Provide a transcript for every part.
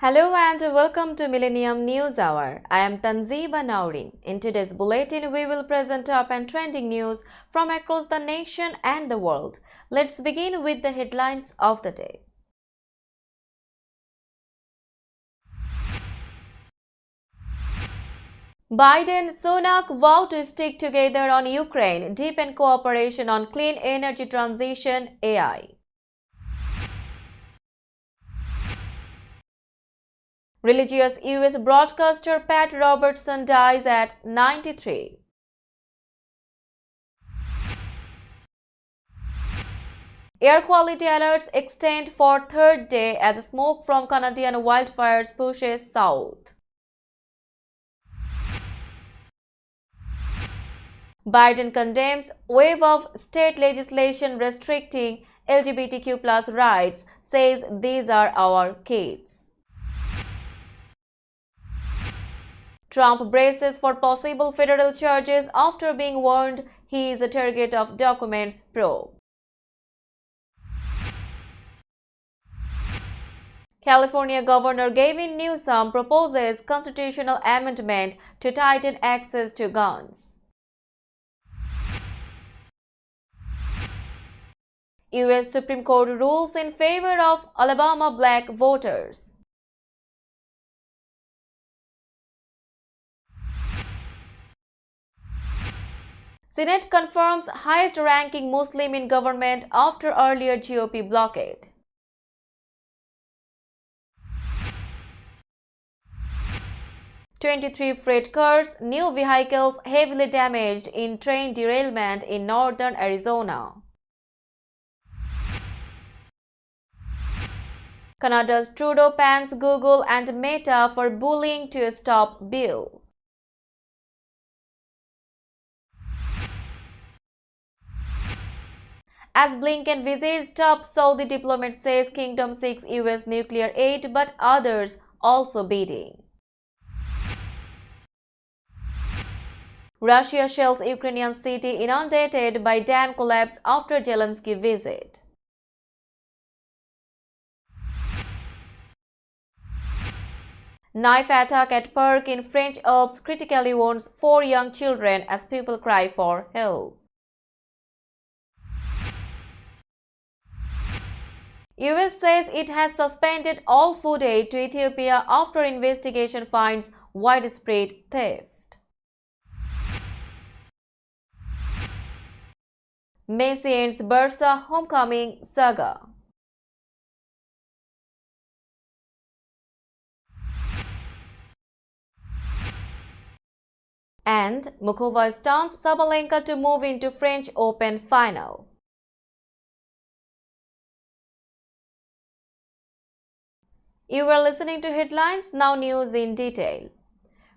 Hello and welcome to Millennium News Hour. I am Tanziba Nawreen. In today's bulletin, we will present top and trending news from across the nation and the world. Let's begin with the headlines of the day. Biden-Sunak vow to stick together on Ukraine, deepen cooperation on clean energy transition, AI. Religious U.S. broadcaster Pat Robertson dies at 93. Air quality alerts extend for third day as smoke from Canadian wildfires pushes south. Biden condemns wave of state legislation restricting LGBTQ+ rights, says these are our kids. Trump braces for possible federal charges after being warned he is a target of documents probe. California Governor Gavin Newsom proposes constitutional amendment to tighten access to guns. U.S. Supreme Court rules in favor of Alabama black voters. Senate confirms highest-ranking Muslim in government after earlier GOP blockade. "23 freight cars, new vehicles heavily damaged in train derailment in northern Arizona." Canada's Trudeau pans Google and Meta for bullying to stop bill. As Blinken visits top Saudi diplomat, says kingdom seeks U.S. nuclear aid, but others also bidding. Russia shells Ukrainian city inundated by dam collapse after Zelensky visit. Knife attack at park in French Alps critically wounds 4 young children as people cry for help. US says it has suspended all food aid to Ethiopia after investigation finds widespread theft. Messi ends Barca homecoming saga. And Mukova stuns Sabalenka to move into French Open final. You were listening to headlines, now news in detail.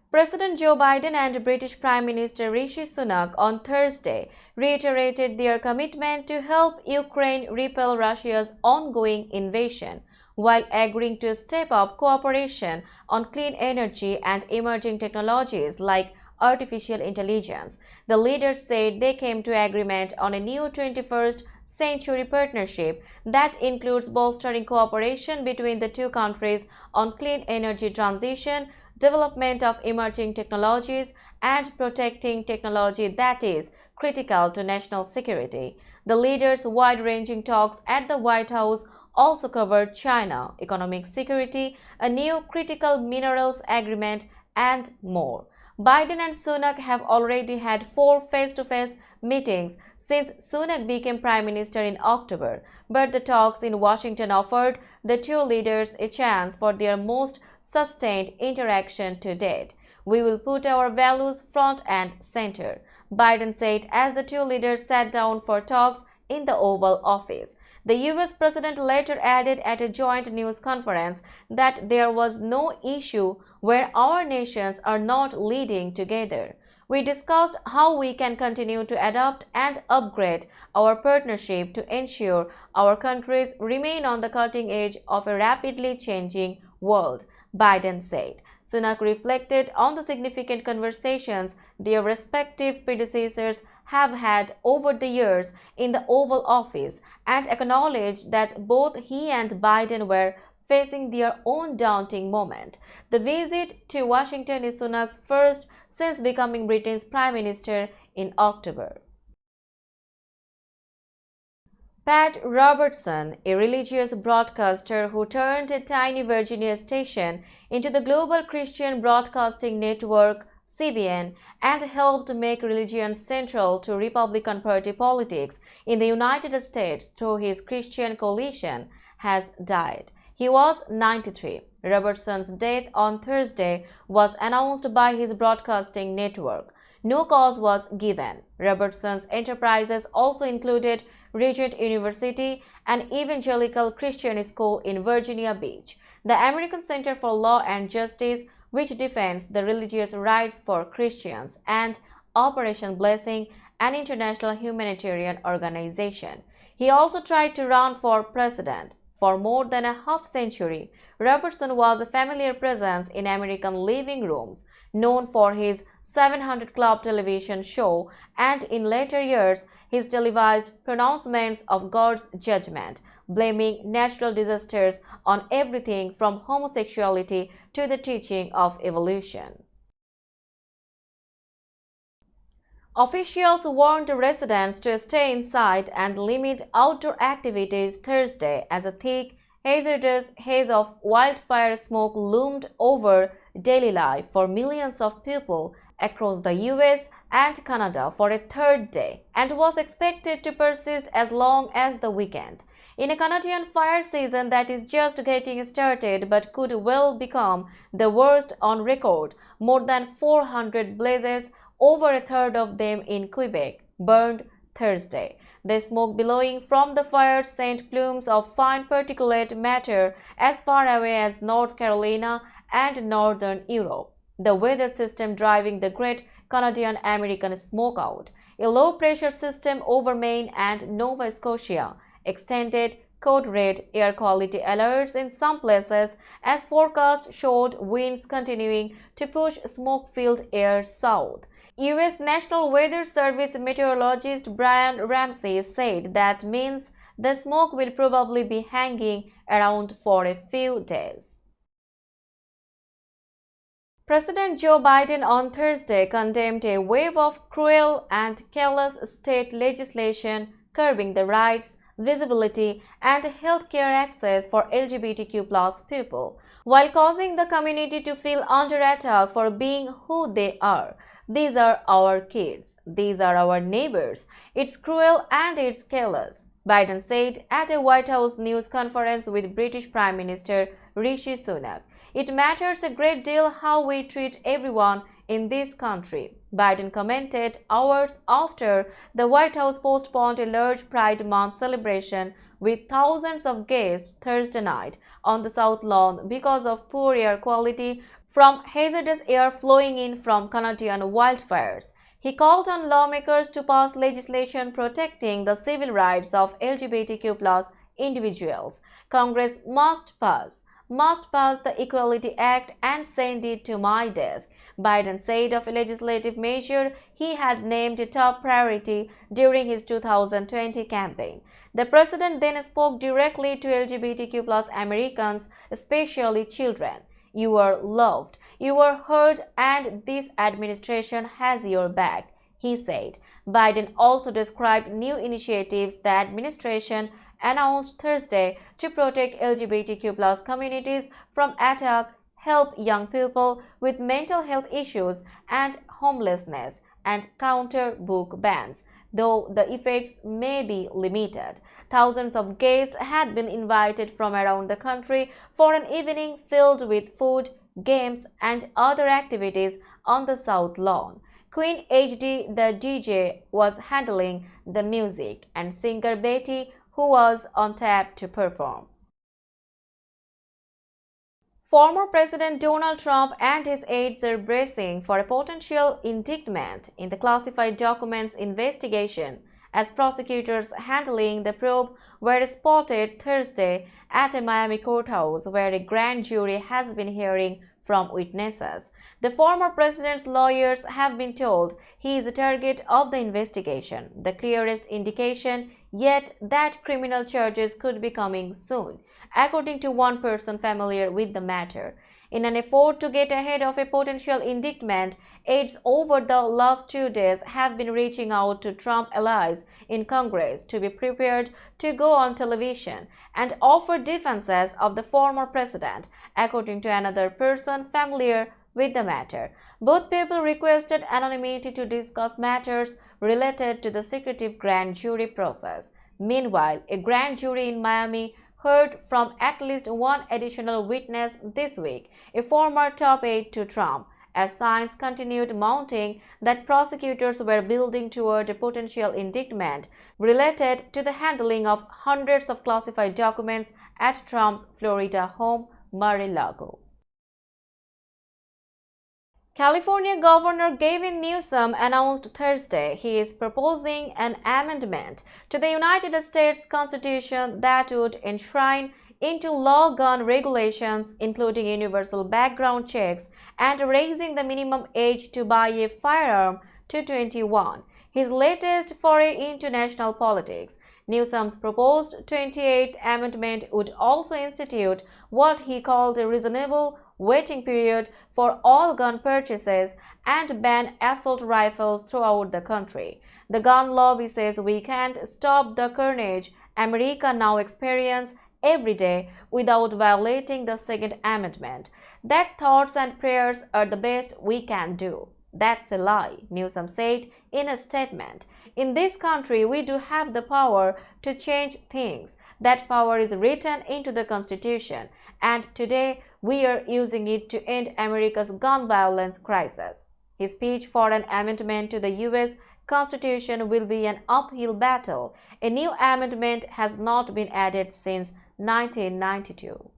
President Joe Biden and British Prime Minister Rishi Sunak on Thursday reiterated their commitment to help Ukraine repel Russia's ongoing invasion, while agreeing to step up cooperation on clean energy and emerging technologies like artificial intelligence. The leaders said they came to agreement on a new 21st century partnership that includes bolstering cooperation between the two countries on clean energy transition, development of emerging technologies, and protecting technology that is critical to national security. The leaders' wide-ranging talks at the White House also covered China, economic security, a new critical minerals agreement, and more. Biden and Sunak have already had 4 face-to-face meetings since Sunak became Prime Minister in October, but the talks in Washington offered the two leaders a chance for their most sustained interaction to date. "We will put our values front and center," Biden said as the two leaders sat down for talks in the Oval Office. The U.S. president later added at a joint news conference that there was no issue where our nations are not leading together. "We discussed how we can continue to adapt and upgrade our partnership to ensure our countries remain on the cutting edge of a rapidly changing world," Biden said. Sunak reflected on the significant conversations their respective predecessors have had over the years in the Oval Office and acknowledged that both he and Biden were facing their own daunting moment. The visit to Washington is Sunak's first since becoming Britain's Prime Minister in October. Pat Robertson, a religious broadcaster who turned a tiny Virginia station into the Global Christian Broadcasting Network (CBN) and helped make religion central to Republican Party politics in the United States through his Christian Coalition, has died. He was 93. Robertson's death on Thursday was announced by his broadcasting network. No cause was given. Robertson's enterprises also included Regent University, an evangelical Christian school in Virginia Beach, the American Center for Law and Justice, which defends the religious rights for Christians, and Operation Blessing, an international humanitarian organization. He also tried to run for president. For more than a half-century, Robertson was a familiar presence in American living rooms, known for his 700 Club television show and, in later years, his televised pronouncements of God's judgment, blaming natural disasters on everything from homosexuality to the teaching of evolution. Officials warned residents to stay inside and limit outdoor activities Thursday as a thick, hazardous haze of wildfire smoke loomed over daily life for millions of people across the US and Canada for a third day and was expected to persist as long as the weekend. In a Canadian fire season that is just getting started but could well become the worst on record, more than 400 blazes, over a third of them in Quebec, burned Thursday. The smoke billowing from the fire sent plumes of fine particulate matter as far away as North Carolina and northern Europe, the weather system driving the Great Canadian-American Smokeout. A low-pressure system over Maine and Nova Scotia extended code red air quality alerts in some places as forecast showed winds continuing to push smoke-filled air south. U.S. National Weather Service meteorologist Brian Ramsey said that means the smoke will probably be hanging around for a few days. President Joe Biden on Thursday condemned a wave of cruel and careless state legislation curbing the rights, visibility, and healthcare access for LGBTQ+ people, while causing the community to feel under attack for being who they are. These are our kids. These are our neighbors. It's cruel and it's careless, Biden said at a White House news conference with British Prime Minister Rishi Sunak. It matters a great deal how we treat everyone in this country, Biden commented hours after the White House postponed a large Pride Month celebration with thousands of guests Thursday night on the South Lawn because of poor air quality from hazardous air flowing in from Canadian wildfires. He called on lawmakers to pass legislation protecting the civil rights of LGBTQ+ individuals. Congress must pass the Equality Act and send it to my desk, Biden said of a legislative measure he had named a top priority during his 2020 campaign. The president then spoke directly to LGBTQ+ Americans, especially children. You are loved, you are heard, and this administration has your back, he said. Biden also described new initiatives the administration announced Thursday to protect LGBTQ+ communities from attack, help young people with mental health issues and homelessness, and counter book bans, though the effects may be limited. Thousands of guests had been invited from around the country for an evening filled with food, games, and other activities on the South Lawn. Queen HD, the DJ, was handling the music, and singer Betty, who was on tap to perform. Former President Donald Trump and his aides are bracing for a potential indictment in the classified documents investigation as prosecutors handling the probe were spotted Thursday at a Miami courthouse where a grand jury has been hearing from witnesses. The former president's lawyers have been told he is a target of the investigation, the clearest indication yet that criminal charges could be coming soon, according to one person familiar with the matter. In an effort to get ahead of a potential indictment, aides over the last 2 days have been reaching out to Trump allies in Congress to be prepared to go on television and offer defenses of the former president, according to another person familiar with the matter. Both people requested anonymity to discuss matters related to the secretive grand jury process. Meanwhile, a grand jury in Miami heard from at least one additional witness this week, a former top aide to Trump, as signs continued mounting that prosecutors were building toward a potential indictment related to the handling of hundreds of classified documents at Trump's Florida home, Mar-a-Lago. California Governor Gavin Newsom announced Thursday he is proposing an amendment to the United States Constitution that would enshrine into law gun regulations, including universal background checks and raising the minimum age to buy a firearm to 21. His latest foray into national politics. Newsom's proposed 28th Amendment would also institute what he called a reasonable waiting period for all gun purchases and ban assault rifles throughout the country. The gun lobby says we can't stop the carnage America now experiences every day without violating the Second Amendment. That thoughts and prayers are the best we can do. That's a lie, Newsom said in a statement. In this country, we do have the power to change things. That power is written into the Constitution, and today we are using it to end America's gun violence crisis. His speech for an amendment to the U.S. Constitution will be an uphill battle. A new amendment has not been added since 1992.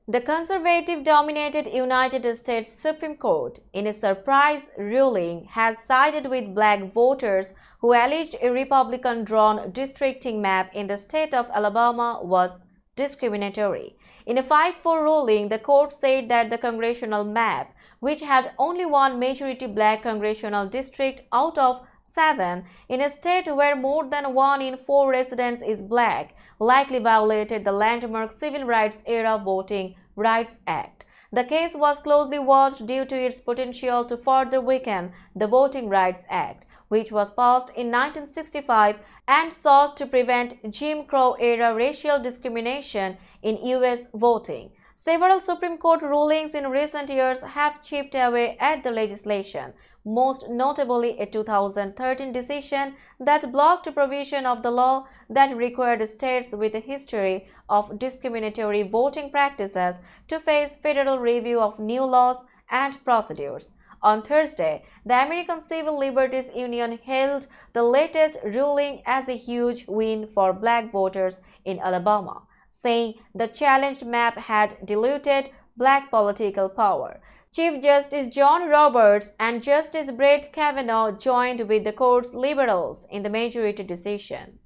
The conservative-dominated United States Supreme Court, in a surprise ruling, has sided with black voters who alleged a Republican-drawn districting map in the state of Alabama was discriminatory. In a 5-4 ruling, the court said that the congressional map, which had only one majority black congressional district out of 7 in a state where more than 1 in 4 residents is black, likely violated the landmark Civil Rights Era Voting Rights Act. The case was closely watched due to its potential to further weaken the Voting Rights Act, which was passed in 1965 and sought to prevent Jim Crow-era racial discrimination in U.S. voting. Several Supreme Court rulings in recent years have chipped away at the legislation, most notably a 2013 decision that blocked a provision of the law that required states with a history of discriminatory voting practices to face federal review of new laws and procedures. On Thursday, the American Civil Liberties Union hailed the latest ruling as a huge win for black voters in Alabama, saying the challenged map had diluted black political power. Chief Justice John Roberts and Justice Brett Kavanaugh joined with the court's liberals in the majority decision.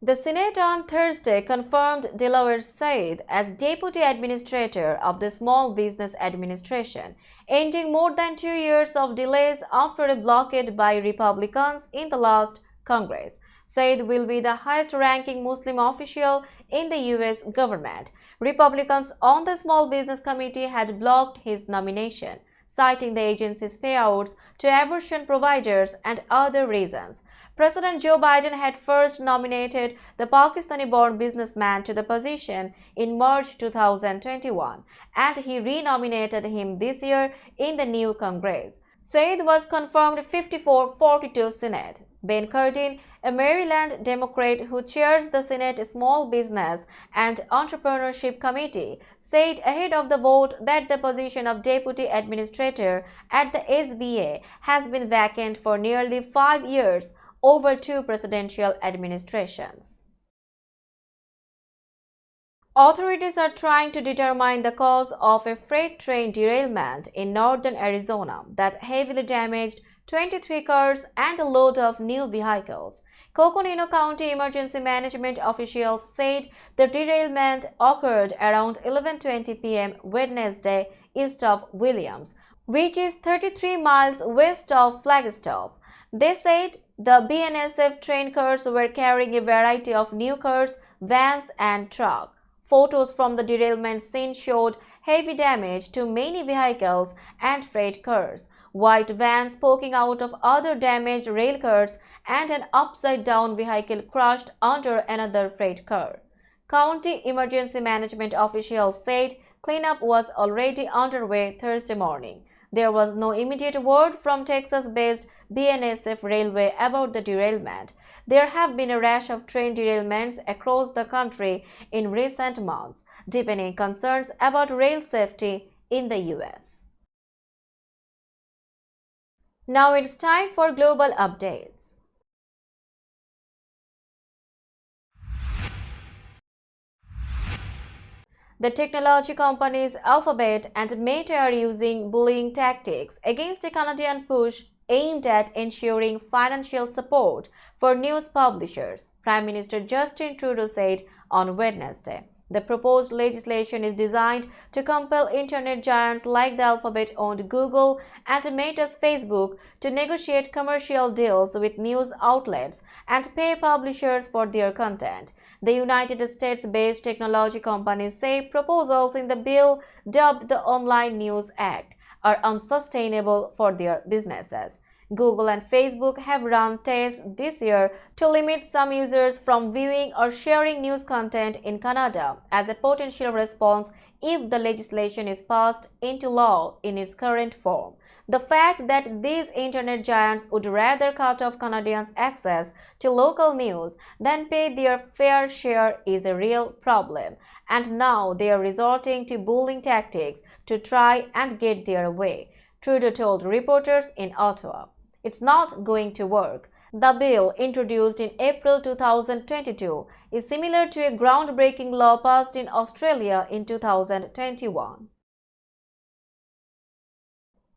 The Senate on Thursday confirmed Delaware Said as Deputy Administrator of the Small Business Administration, ending more than 2 years of delays after a blockade by Republicans in the last Congress. Said will be the highest-ranking Muslim official in the U.S. government. Republicans on the Small Business Committee had blocked his nomination, citing the agency's payouts to abortion providers and other reasons. President Joe Biden had first nominated the Pakistani-born businessman to the position in March 2021, and he renominated him this year in the new Congress. Said was confirmed 54-42 Senate. Ben Cardin, a Maryland Democrat who chairs the Senate Small Business and Entrepreneurship Committee, said ahead of the vote that the position of Deputy Administrator at the SBA has been vacant for nearly 5 years, over 2 presidential administrations. Authorities are trying to determine the cause of a freight train derailment in northern Arizona that heavily damaged 23 cars and a load of new vehicles. Coconino County Emergency Management officials said the derailment occurred around 11:20 p.m. Wednesday east of Williams, which is 33 miles west of Flagstaff. They said the BNSF train cars were carrying a variety of new cars, vans and trucks. Photos from the derailment scene showed heavy damage to many vehicles and freight cars, white vans poking out of other damaged rail cars, and an upside-down vehicle crushed under another freight car. County Emergency Management officials said cleanup was already underway Thursday morning. There was no immediate word from Texas-based BNSF Railway about the derailment. There have been a rash of train derailments across the country in recent months, deepening concerns about rail safety in the US. Now it's time for global updates. The technology companies Alphabet and Meta are using bullying tactics against a Canadian push aimed at ensuring financial support for news publishers, Prime Minister Justin Trudeau said on Wednesday. The proposed legislation is designed to compel internet giants like the Alphabet-owned Google and Meta's Facebook to negotiate commercial deals with news outlets and pay publishers for their content. The United States-based technology companies say proposals in the bill, dubbed the Online News Act, are unsustainable for their businesses. Google and Facebook have run tests this year to limit some users from viewing or sharing news content in Canada as a potential response if the legislation is passed into law in its current form. The fact that these internet giants would rather cut off Canadians' access to local news than pay their fair share is a real problem, and now they are resorting to bullying tactics to try and get their way, Trudeau told reporters in Ottawa. It's not going to work. The bill, introduced in April 2022, is similar to a groundbreaking law passed in Australia in 2021.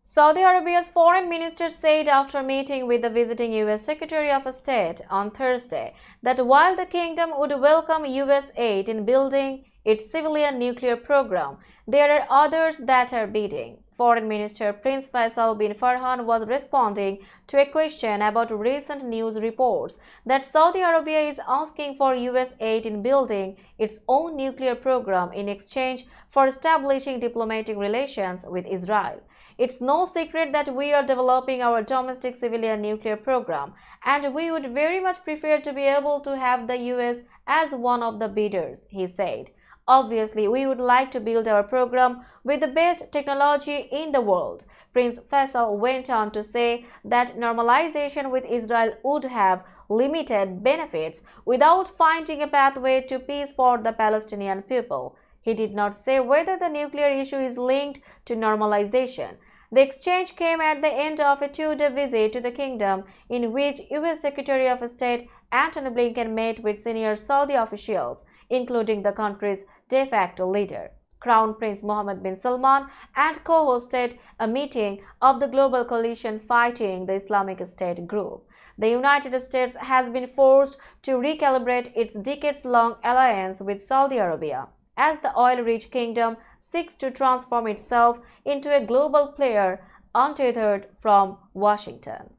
Saudi Arabia's foreign minister said after meeting with the visiting U.S. Secretary of State on Thursday that while the kingdom would welcome U.S. aid in building its civilian nuclear program, there are others that are bidding. Foreign Minister Prince Faisal bin Farhan was responding to a question about recent news reports that Saudi Arabia is asking for U.S. aid in building its own nuclear program in exchange for establishing diplomatic relations with Israel. It's no secret that we are developing our domestic civilian nuclear program, and we would very much prefer to be able to have the US as one of the bidders, he said. Obviously, we would like to build our program with the best technology in the world. Prince Faisal went on to say that normalization with Israel would have limited benefits without finding a pathway to peace for the Palestinian people. He did not say whether the nuclear issue is linked to normalization. The exchange came at the end of a two-day visit to the kingdom in which U.S. Secretary of State Antony Blinken met with senior Saudi officials, including the country's de facto leader, Crown Prince Mohammed bin Salman, and co-hosted a meeting of the global coalition fighting the Islamic State group. The United States has been forced to recalibrate its decades-long alliance with Saudi Arabia, as the oil-rich kingdom seeks to transform itself into a global player untethered from Washington.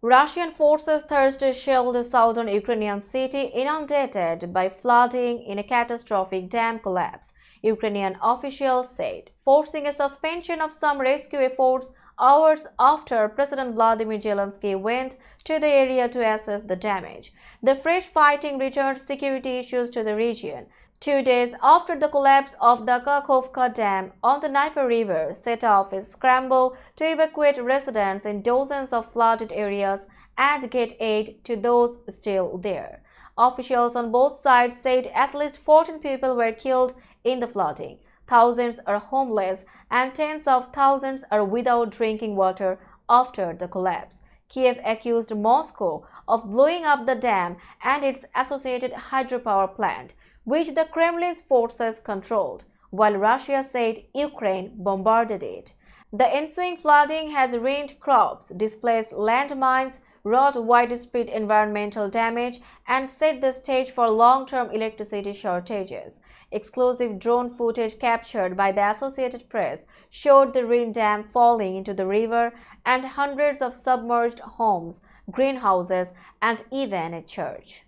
Russian forces Thursday shelled a southern Ukrainian city inundated by flooding in a catastrophic dam collapse, Ukrainian officials said, forcing a suspension of some rescue efforts hours after President Vladimir Zelensky went to the area to assess the damage. The fresh fighting returned security issues to the region. 2 days after the collapse of the Kakhovka Dam on the Dnieper River set off a scramble to evacuate residents in dozens of flooded areas and get aid to those still there. Officials on both sides said at least 14 people were killed in the flooding. Thousands are homeless and tens of thousands are without drinking water after the collapse. Kiev accused Moscow of blowing up the dam and its associated hydropower plant, which the Kremlin's forces controlled, while Russia said Ukraine bombarded it. The ensuing flooding has ruined crops, displaced landmines, wrought widespread environmental damage, and set the stage for long-term electricity shortages. Exclusive drone footage captured by the Associated Press showed the ruined dam falling into the river and hundreds of submerged homes, greenhouses, and even a church.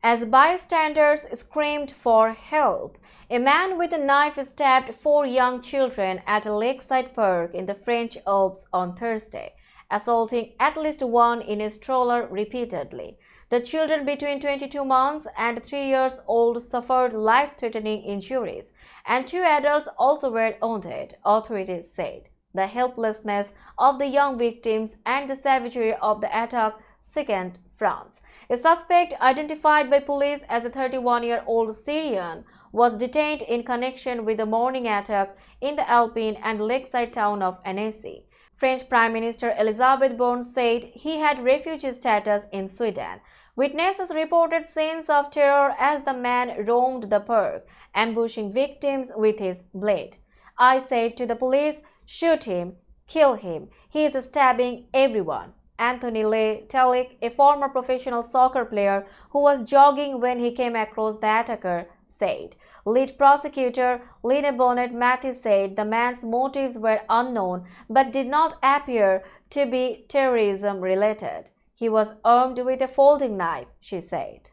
As bystanders screamed for help, a man with a knife stabbed four young children at a lakeside park in the French Alps on Thursday, assaulting at least one in a stroller repeatedly. The children between 22 months and 3 years old suffered life-threatening injuries, and two adults also were wounded, authorities said. The helplessness of the young victims and the savagery of the attack sickened France. A suspect identified by police as a 31-year-old Syrian was detained in connection with the morning attack in the Alpine and lakeside town of Annecy. French Prime Minister Elisabeth Borne said he had refugee status in Sweden. Witnesses reported scenes of terror as the man roamed the park, ambushing victims with his blade. "I said to the police, 'Shoot him, kill him. He is stabbing everyone.'" Anthony Le Tellic, a former professional soccer player who was jogging when he came across the attacker, said. Lead prosecutor Line Bonnet Matthew said the man's motives were unknown but did not appear to be terrorism-related. He was armed with a folding knife, she said.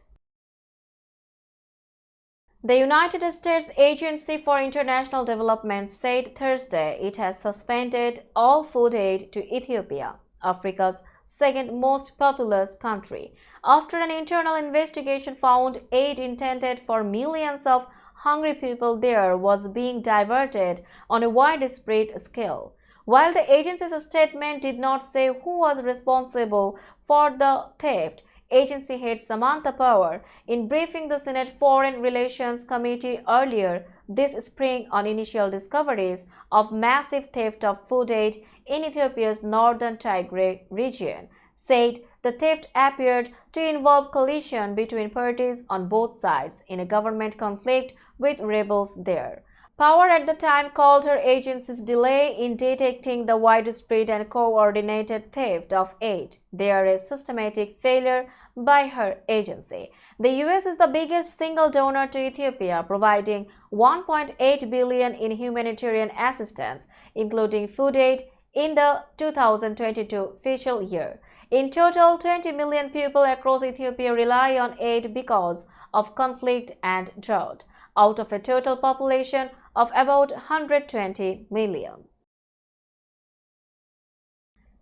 The United States Agency for International Development said Thursday it has suspended all food aid to Ethiopia, Africa's second most populous country, after an internal investigation found aid intended for millions of hungry people there was being diverted on a widespread scale. While the agency's statement did not say who was responsible for the theft, agency head Samantha Power, in briefing the Senate Foreign Relations Committee earlier this spring on initial discoveries of massive theft of food aid in Ethiopia's northern Tigray region, said the theft appeared to involve collision between parties on both sides in a government conflict with rebels there. Power at the time called her agency's delay in detecting the widespread and coordinated theft of aid there a systematic failure by her agency. The US is the biggest single donor to Ethiopia, providing $1.8 billion in humanitarian assistance, including food aid, in the 2022 fiscal year. In total, 20 million people across Ethiopia rely on aid because of conflict and drought, out of a total population of about 120 million.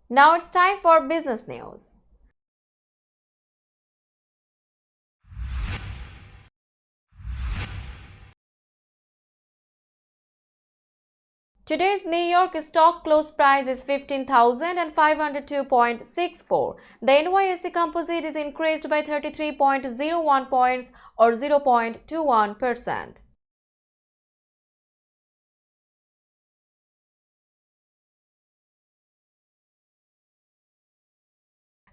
Now it's time for business news. Today's New York stock close price is 15,502.64. The NYSE Composite is increased by 33.01 points or 0.21%.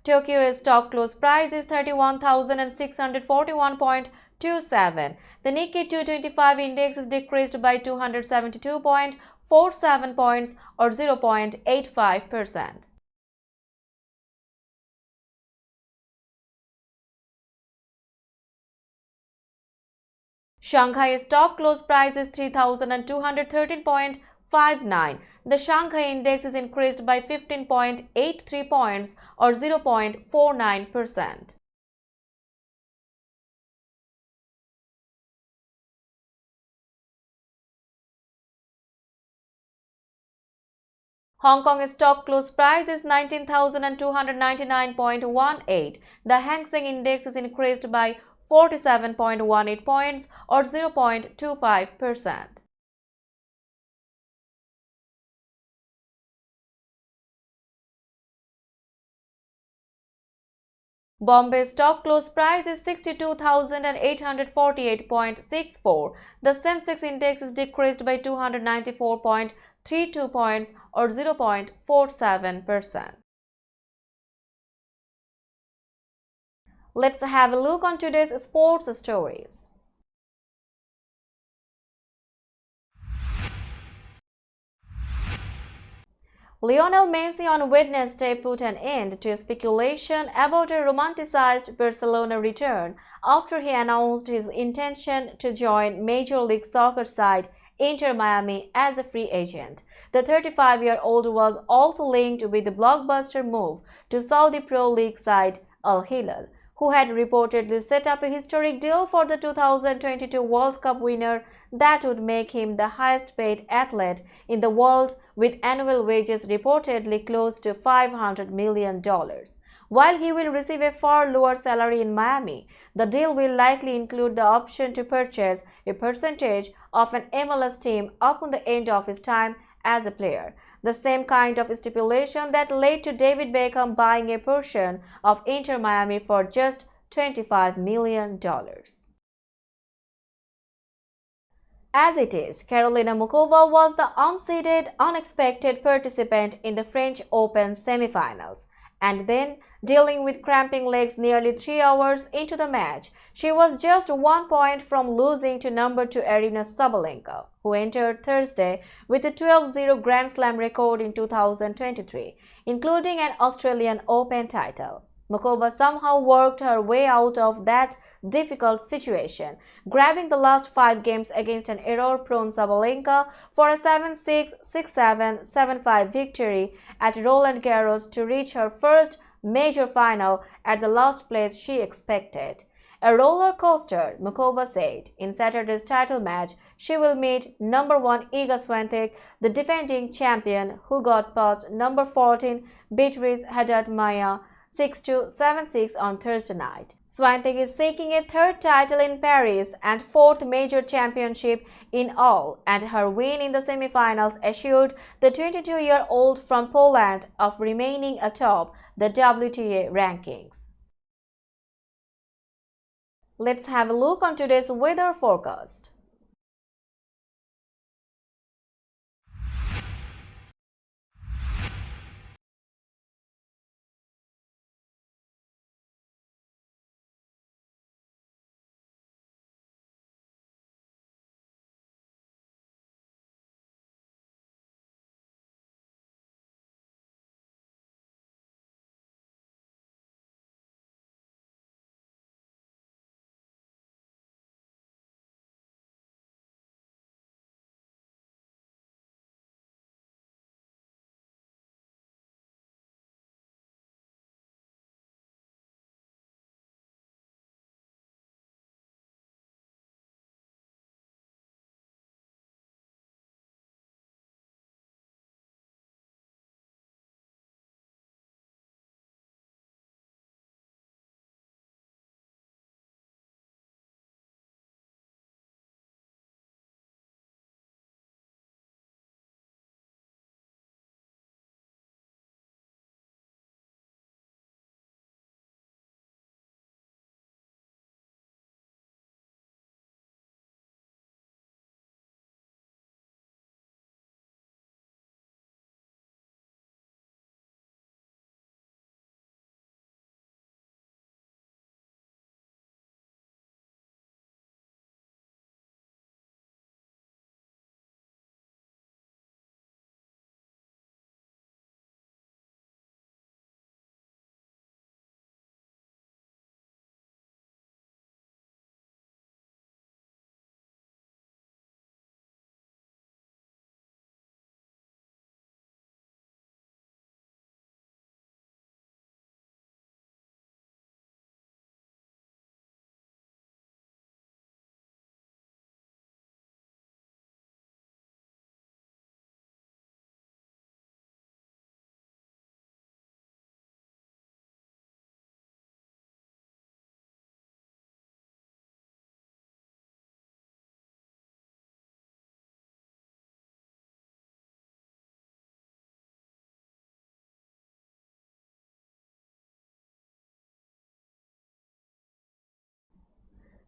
Tokyo stock close price is 31,641.27. The Nikkei 225 index is decreased by 272.47 points or 0.85%. Shanghai stock close price is 3,213.59. The Shanghai index is increased by 15.83 points or 0.49%. Hong Kong stock close price is 19,299.18. The Hang Seng index is increased by 47.18 points or 0.25%. Bombay stock close price is 62,848.64. The Sensex index is decreased by 294.32 points or 0.47%. Let's have a look on today's sports stories. Lionel Messi on Wednesday put an end to speculation about a romanticized Barcelona return after he announced his intention to join Major League Soccer side Inter Miami as a free agent. The 35-year-old was also linked with the blockbuster move to Saudi Pro League side Al Hilal, who had reportedly set up a historic deal for the 2022 World Cup winner that would make him the highest-paid athlete in the world, with annual wages reportedly close to $500 million. While he will receive a far lower salary in Miami, the deal will likely include the option to purchase a percentage of an MLS team upon the end of his time as a player, the same kind of stipulation that led to David Beckham buying a portion of Inter Miami for just $25 million. As it is, Karolina Muchova was the unseeded, unexpected participant in the French Open semifinals. And then, dealing with cramping legs nearly 3 hours into the match, she was just 1 point from losing to number 2 Aryna Sabalenka, who entered Thursday with a 12-0 Grand Slam record in 2023, including an Australian Open title. Muchova somehow worked her way out of that difficult situation, grabbing the last 5 games against an error-prone Sabalenka for a 7-6, 6-7, 7-5 victory at Roland Garros to reach her first major final at the last place she expected. A roller coaster, Muchova said. In Saturday's title match, she will meet number 1 Iga Swiatek, the defending champion, who got past number 14 Beatriz Haddad-Maia 6-2, 7-6 on Thursday night. Swiatek is seeking a third title in Paris and fourth major championship in all, and her win in the semifinals assured the 22-year-old from Poland of remaining atop the WTA rankings. Let's have a look on today's weather forecast.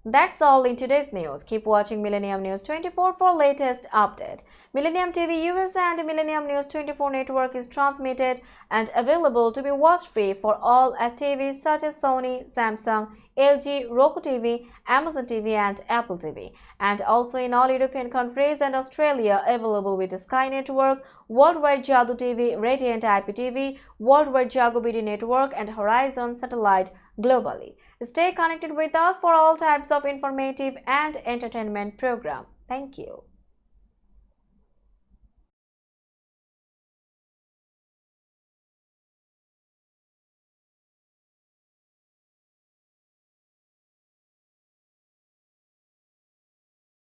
That's all in today's news. Keep watching Millennium News 24 for latest update. Millennium TV USA and Millennium News 24 network is transmitted and available to be watched free for all at TVs such as Sony, Samsung, LG, Roku TV, Amazon TV and Apple TV, and also in all European countries and Australia available with the Sky Network, Worldwide Jadoo TV, Radiant IPTV, Worldwide Jago BD Network and Horizon Satellite globally. Stay connected with us for all types of informative and entertainment program. Thank you.